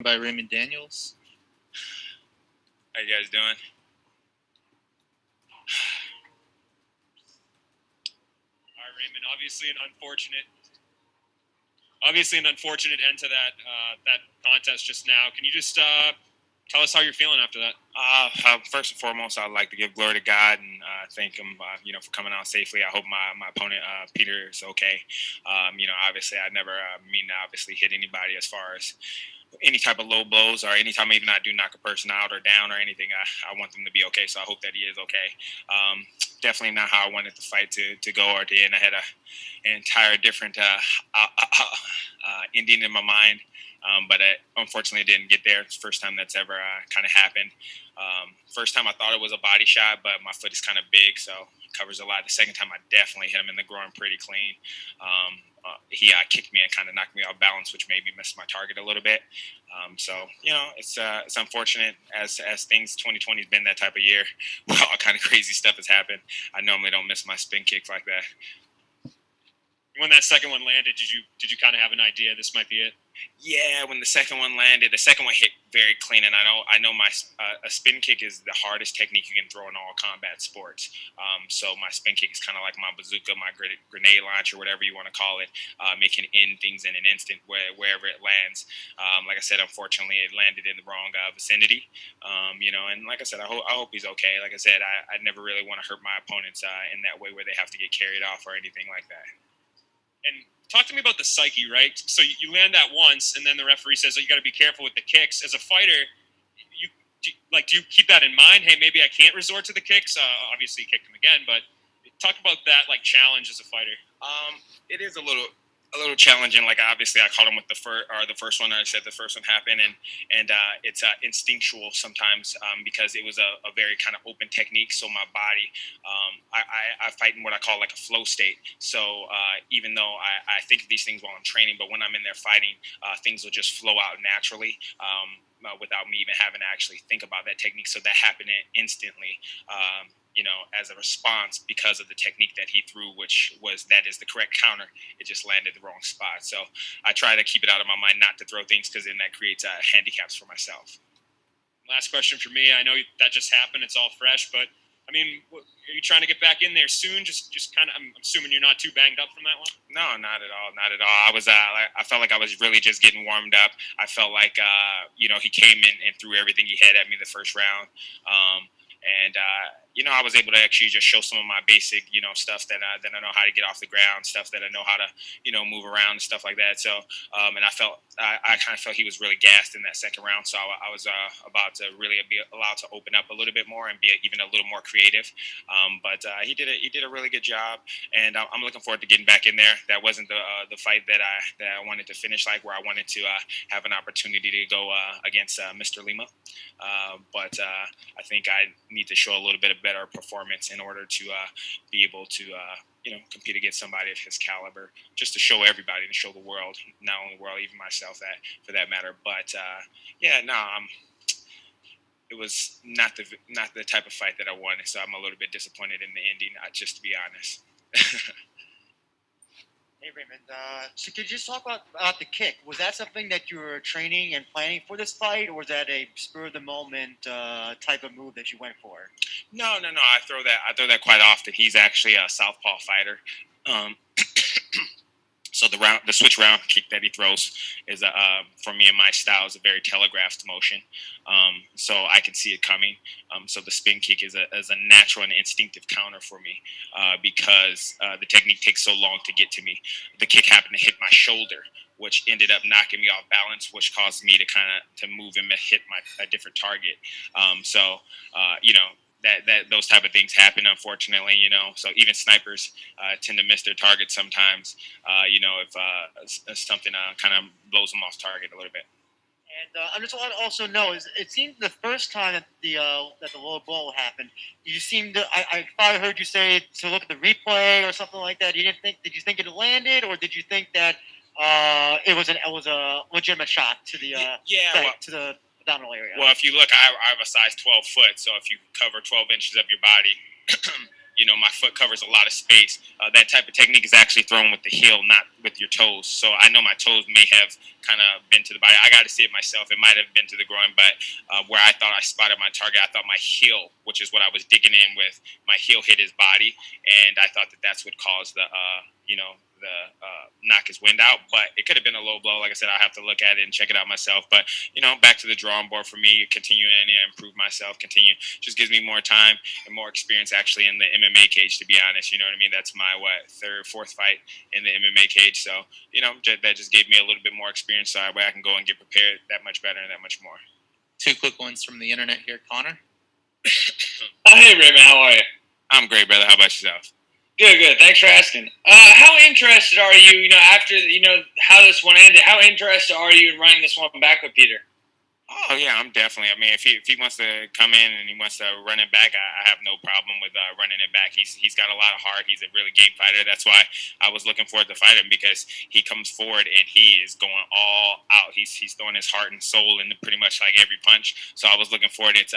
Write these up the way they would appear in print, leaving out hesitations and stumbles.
by Raymond Daniels. How you guys doing? All right, Raymond. Obviously, an unfortunate end to that contest just now. Can you just tell us how you're feeling after that? First and foremost, I'd like to give glory to God and thank Him, for coming out safely. I hope my opponent, Peter, is okay. Obviously, I never mean to obviously hit anybody as far as any type of low blows or anytime even I do knock a person out or down or anything. I want them to be okay, so I hope that he is okay. Definitely not how I wanted the fight to go or to end. I had an entire different ending in my mind. But unfortunately, it didn't get there. It's the first time that's ever kind of happened. First time I thought it was a body shot, but my foot is kind of big, so it covers a lot. The second time I definitely hit him in the groin pretty clean. He kicked me and kind of knocked me off balance, which made me miss my target a little bit. It's unfortunate as things. 2020 has been that type of year where all kind of crazy stuff has happened. I normally don't miss my spin kicks like that. When that second one landed, did you kind of have an idea this might be it? Yeah, when the second one landed, the second one hit very clean, and I know my a spin kick is the hardest technique you can throw in all combat sports. So my spin kick is kind of like my bazooka, my grenade launcher, whatever you want to call it. It can end things in an instant wherever it lands. Like I said, unfortunately, it landed in the wrong vicinity. And like I said, I hope he's okay. Like I said, I never really want to hurt my opponents in that way where they have to get carried off or anything like that. And talk to me about the psyche, right? So you land that once, and then the referee says, "Oh, you got to be careful with the kicks." As a fighter, do you keep that in mind? Hey, maybe I can't resort to the kicks. Obviously, you kicked him again, but talk about that challenge as a fighter. It is a little challenging. Like obviously, I caught him with the first one. I said the first one happened, and it's instinctual sometimes because it was a very kind of open technique. So my body, I fight in what I call like a flow state. So even though I think of these things while I'm training, but when I'm in there fighting, things will just flow out naturally. Without me even having to actually think about that technique. So that happened instantly. As a response because of the technique that he threw, which is the correct counter. It just landed the wrong spot. So I try to keep it out of my mind not to throw things because then that creates handicaps for myself. Last question for me. I know that just happened. It's all fresh, but I mean, are you trying to get back in there soon? Just kind of. I'm assuming you're not too banged up from that one. No, not at all. Not at all. I felt like I was really just getting warmed up. I felt like he came in and threw everything he had at me the first round. I was able to actually just show some of my basic, stuff that I know how to get off the ground, stuff that I know how to, move around and stuff like that. So, and I kind of felt he was really gassed in that second round. So I was about to really be allowed to open up a little bit more and be even a little more creative. But he did a really good job, and I'm looking forward to getting back in there. That wasn't the fight that I wanted to finish where I wanted to have an opportunity to go against Mr. Lima. But I think I need to show a little bit of better performance in order to be able to compete against somebody of his caliber, just to show everybody, to show the world, not only the world, even myself, that for that matter. But it was not the type of fight that I wanted, so I'm a little bit disappointed in the ending, just to be honest. Hey Raymond, so could you just talk about the kick? Was that something that you were training and planning for this fight, or was that a spur of the moment type of move that you went for? No. I throw that quite often. He's actually a southpaw fighter. So the switch round kick that he throws is for me and my style is a very telegraphed motion, so I can see it coming. So the spin kick is a natural and instinctive counter for me because the technique takes so long to get to me. The kick happened to hit my shoulder, which ended up knocking me off balance, which caused me to move and hit a different target. That those type of things happen, unfortunately, So even snipers tend to miss their target sometimes, if something kind of blows them off target a little bit. And I just want to also know is it seemed the first time that the low blow happened, you seemed to I thought I heard you say to look at the replay or something like that. Did you think it landed, or did you think that it was a legitimate shot to the to the abdominal area? Well, if you look, I have a size 12 foot, so if you cover 12 inches of your body, my foot covers a lot of space. That type of technique is actually thrown with the heel, not with your toes. So I know my toes may have kind of been to the body. I got to see it myself. It might have been to the groin, but where I thought I spotted my target, I thought my heel, which is what I was digging in with, my heel hit his body, and I thought that that's what caused the knock his wind out. But it could have been a low blow. Like I said, I have to look at it and check it out myself. But back to the drawing board for me, continuing to improve myself, just gives me more time and more experience actually in the MMA cage, to be honest. You know what I mean? That's my third, fourth fight in the MMA cage. So that just gave me a little bit more experience, so that way I can go and get prepared that much better and that much more. Two quick ones from the internet here, Connor. Hey Raymond, how are you? I'm great, brother. How about yourself? Good. Thanks for asking. How interested are you, after, how this one ended, how interested are you in running this one back with Peter? Oh, yeah, I'm definitely. I mean, if he wants to come in and he wants to run it back, I have no problem with running it back. He's got a lot of heart. He's a really game fighter. That's why I was looking forward to fight him, because he comes forward and he is going all out. He's throwing his heart and soul into pretty much like every punch. So I was looking forward. It's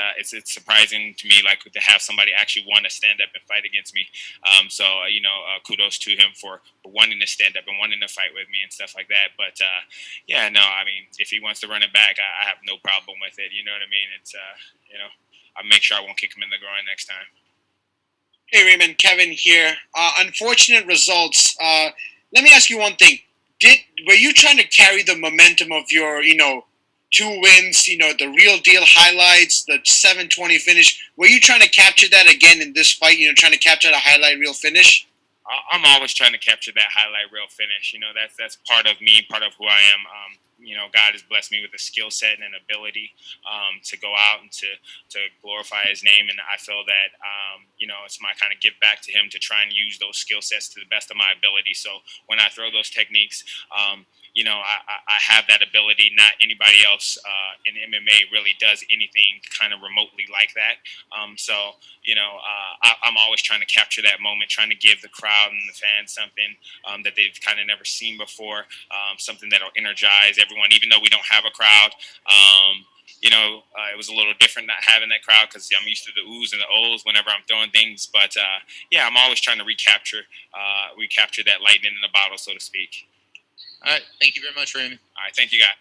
surprising to me, like, to have somebody actually want to stand up and fight against me. Kudos to him for wanting to stand up and wanting to fight with me and stuff like that. But I mean, if he wants to run it back, I have no problem with it. You know what I mean? It's I'll make sure I won't kick him in the groin next time. Hey Raymond, Kevin here. Unfortunate results. Let me ask you one thing. Were you trying to carry the momentum of your, 2 wins, the real deal highlights, the 720 finish? Were you trying to capture that again in this fight? Trying to capture the highlight reel finish? I'm always trying to capture that highlight reel finish. That's part of me, part of who I am. God has blessed me with a skill set and an ability to go out and to glorify His name, and I feel that it's my kind of give back to Him to try and use those skill sets to the best of my ability. So when I throw those techniques, I have that ability. Not anybody else in MMA really does anything kind of remotely like that. I'm always trying to capture that moment, trying to give the crowd and the fans something that they've kind of never seen before, something that'll energize everyone, even though we don't have a crowd. It was a little different not having that crowd, because I'm used to the oohs and the ohs whenever I'm throwing things. But, I'm always trying to recapture that lightning in the bottle, so to speak. All right. Thank you very much, Raymond. All right. Thank you, guys.